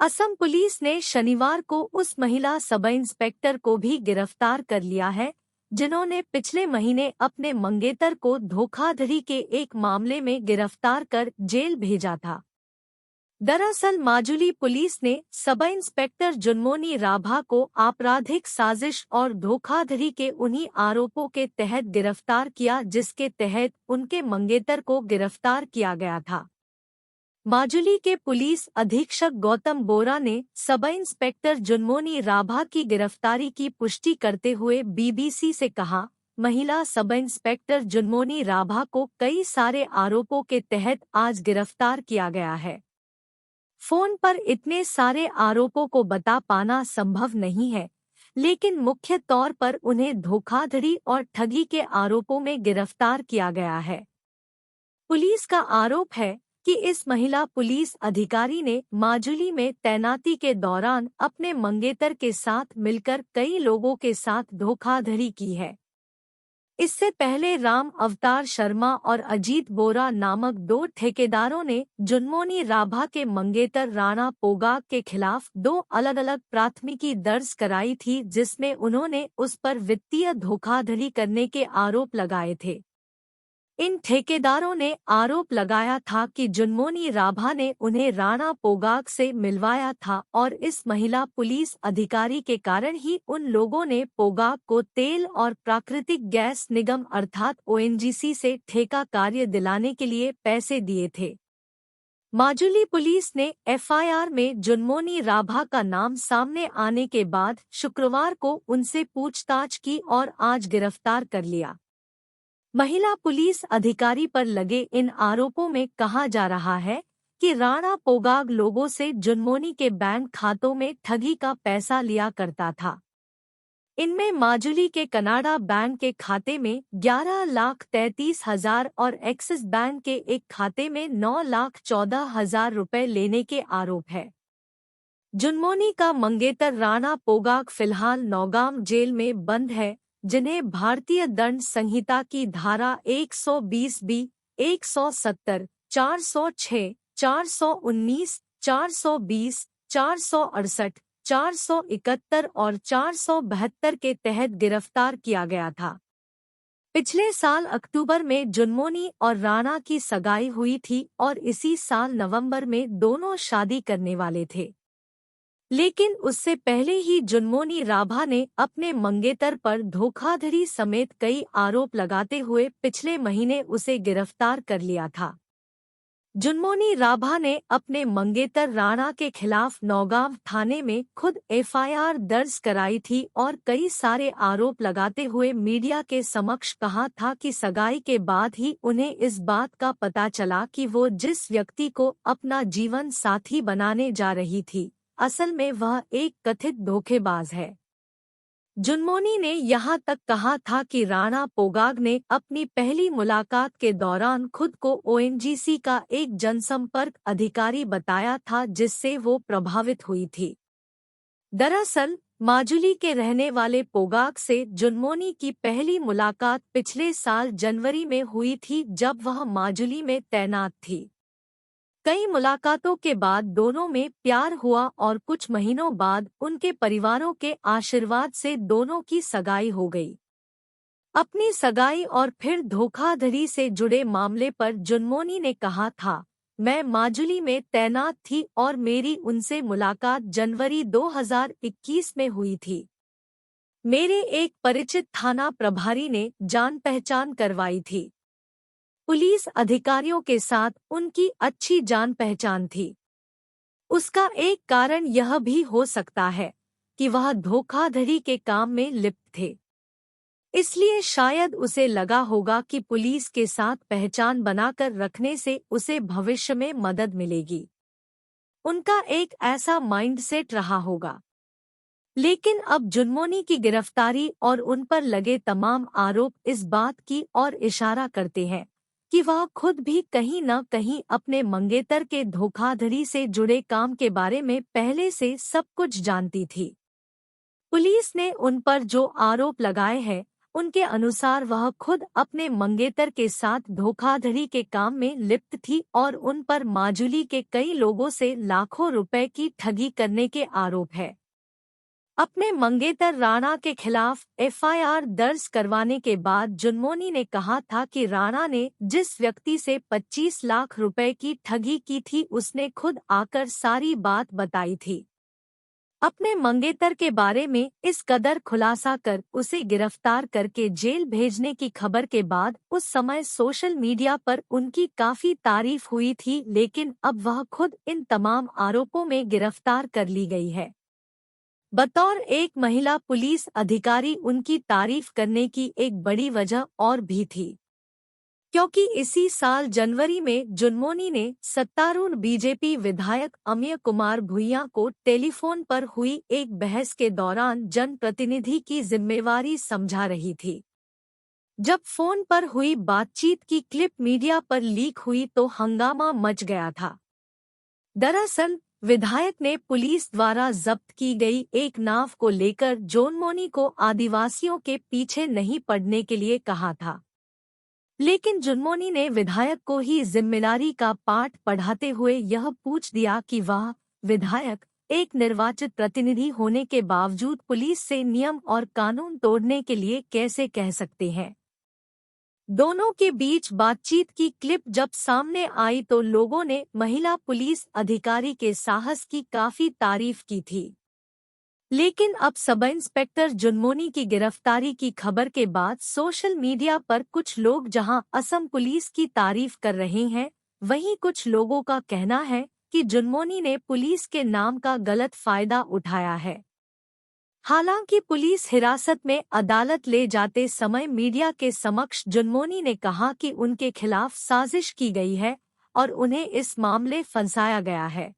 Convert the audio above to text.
Assam police ने शनिवार को उस महिला सब इंस्पेक्टर को भी गिरफ्तार कर लिया है जिन्होंने पिछले महीने अपने मंगेतर को धोखाधड़ी के एक मामले में गिरफ्तार कर जेल भेजा था। दरअसल माजुली पुलिस ने सब इंस्पेक्टर जुनमोनी राभा को आपराधिक साजिश और धोखाधड़ी के उन्हीं आरोपों के तहत गिरफ्तार किया जिसके तहत उनके मंगेतर को गिरफ्तार किया गया था। माजुली के पुलिस अधीक्षक गौतम बोरा ने सब इंस्पेक्टर जुनमोनी राभा की गिरफ्तारी की पुष्टि करते हुए बीबीसी से कहा, महिला सब इंस्पेक्टर जुनमोनी राभा को कई सारे आरोपों के तहत आज गिरफ्तार किया गया है। फोन पर इतने सारे आरोपों को बता पाना संभव नहीं है, लेकिन मुख्य तौर पर उन्हें धोखाधड़ी और ठगी के आरोपों में गिरफ्तार किया गया है। पुलिस का आरोप है कि इस महिला पुलिस अधिकारी ने माजुली में तैनाती के दौरान अपने मंगेतर के साथ मिलकर कई लोगों के साथ धोखाधड़ी की है। इससे पहले राम अवतार शर्मा और अजीत बोरा नामक दो ठेकेदारों ने जुनमोनी राभा के मंगेतर राणा पोगाग के खिलाफ दो अलग-अलग प्राथमिकी दर्ज कराई थी जिसमें उन्होंने उस पर वित्तीय धोखाधड़ी करने के आरोप लगाए थे। इन ठेकेदारों ने आरोप लगाया था कि जुनमोनी राभा ने उन्हें राणा पोगाग से मिलवाया था और इस महिला पुलिस अधिकारी के कारण ही उन लोगों ने पोगाग को तेल और प्राकृतिक गैस निगम अर्थात ओएनजीसी से ठेका कार्य दिलाने के लिए पैसे दिए थे। माजुली पुलिस ने एफआईआर में जुनमोनी राभा का नाम सामने आने के बाद शुक्रवार को उनसे पूछताछ की और आज गिरफ्तार कर लिया। महिला पुलिस अधिकारी पर लगे इन आरोपों में कहा जा रहा है कि राणा पोगाग लोगों से जुनमोनी के बैंक खातों में ठगी का पैसा लिया करता था। इनमें माजुली के कनाडा बैंक के खाते में 11,33,000 और एक्सिस बैंक के एक खाते में 9,14,000 रुपए लेने के आरोप है। जुनमोनी का मंगेतर राणा पोगाग फिलहाल नौगाम जेल में बंद है, जिन्हें भारतीय दंड संहिता की धारा 120 बी, 170, 406, 419, 420, 468, 471 और 472 के तहत गिरफ्तार किया गया था। पिछले साल अक्टूबर में जुनमोनी और राणा की सगाई हुई थी और इसी साल नवंबर में दोनों शादी करने वाले थे। लेकिन उससे पहले ही जुनमोनी राभा ने अपने मंगेतर पर धोखाधड़ी समेत कई आरोप लगाते हुए पिछले महीने उसे गिरफ्तार कर लिया था। जुनमोनी राभा ने अपने मंगेतर राणा के खिलाफ नौगांव थाने में खुद एफआईआर दर्ज कराई थी और कई सारे आरोप लगाते हुए मीडिया के समक्ष कहा था कि सगाई के बाद ही उन्हें इस बात का पता चला कि वो जिस व्यक्ति को अपना जीवन साथी बनाने जा रही थी, असल में वह एक कथित धोखेबाज है। जुनमोनी ने यहाँ तक कहा था कि राणा पोगाग ने अपनी पहली मुलाकात के दौरान खुद को ओएनजीसी का एक जनसंपर्क अधिकारी बताया था जिससे वो प्रभावित हुई थी। दरअसल माजुली के रहने वाले पोगाग से जुनमोनी की पहली मुलाकात पिछले साल जनवरी में हुई थी जब वह माजुली में तैनात थी। कई मुलाकातों के बाद दोनों में प्यार हुआ और कुछ महीनों बाद उनके परिवारों के आशीर्वाद से दोनों की सगाई हो गई। अपनी सगाई और फिर धोखाधड़ी से जुड़े मामले पर जुनमोनी ने कहा था, मैं माजुली में तैनात थी और मेरी उनसे मुलाकात जनवरी 2021 में हुई थी। मेरे एक परिचित थाना प्रभारी ने जान पहचान करवाई थी। पुलिस अधिकारियों के साथ उनकी अच्छी जान पहचान थी। उसका एक कारण यह भी हो सकता है कि वह धोखाधड़ी के काम में लिप्त थे, इसलिए शायद उसे लगा होगा कि पुलिस के साथ पहचान बनाकर रखने से उसे भविष्य में मदद मिलेगी। उनका एक ऐसा माइंडसेट रहा होगा। लेकिन अब जुनमोनी की गिरफ्तारी और उन पर लगे तमाम आरोप इस बात की ओर इशारा करते हैं कि वह खुद भी कहीं न कहीं अपने मंगेतर के धोखाधड़ी से जुड़े काम के बारे में पहले से सब कुछ जानती थी। पुलिस ने उन पर जो आरोप लगाए हैं उनके अनुसार वह खुद अपने मंगेतर के साथ धोखाधड़ी के काम में लिप्त थी और उन पर माजुली के कई लोगों से लाखों रुपए की ठगी करने के आरोप है। अपने मंगेतर राणा के खिलाफ एफआईआर दर्ज करवाने के बाद जुनमोनी ने कहा था कि राणा ने जिस व्यक्ति से 25 लाख रुपए की ठगी की थी उसने खुद आकर सारी बात बताई थी। अपने मंगेतर के बारे में इस कदर खुलासा कर उसे गिरफ्तार करके जेल भेजने की खबर के बाद उस समय सोशल मीडिया पर उनकी काफी तारीफ हुई थी, लेकिन अब वह खुद इन तमाम आरोपों में गिरफ्तार कर ली गई है। बतौर एक महिला पुलिस अधिकारी उनकी तारीफ करने की एक बड़ी वजह और भी थी, क्योंकि इसी साल जनवरी में जुनमोनी ने सत्तारूढ़ बीजेपी विधायक अमिय कुमार भुइयां को टेलीफोन पर हुई एक बहस के दौरान जनप्रतिनिधि की जिम्मेवारी समझा रही थी। जब फोन पर हुई बातचीत की क्लिप मीडिया पर लीक हुई तो हंगामा मच गया था। दरअसल विधायक ने पुलिस द्वारा जब्त की गई एक नाव को लेकर जुनमोनी को आदिवासियों के पीछे नहीं पड़ने के लिए कहा था, लेकिन जुनमोनी ने विधायक को ही जिम्मेदारी का पाठ पढ़ाते हुए यह पूछ दिया कि वह विधायक एक निर्वाचित प्रतिनिधि होने के बावजूद पुलिस से नियम और कानून तोड़ने के लिए कैसे कह सकते हैं। दोनों के बीच बातचीत की क्लिप जब सामने आई तो लोगों ने महिला पुलिस अधिकारी के साहस की काफी तारीफ की थी, लेकिन अब सब इंस्पेक्टर जुनमोनी की गिरफ्तारी की खबर के बाद सोशल मीडिया पर कुछ लोग जहां असम पुलिस की तारीफ कर रहे हैं, वहीं कुछ लोगों का कहना है कि जुनमोनी ने पुलिस के नाम का गलत फायदा उठाया है। हालांकि पुलिस हिरासत में अदालत ले जाते समय मीडिया के समक्ष जुनमोनी ने कहा कि उनके खिलाफ साजिश की गई है और उन्हें इस मामले फंसाया गया है।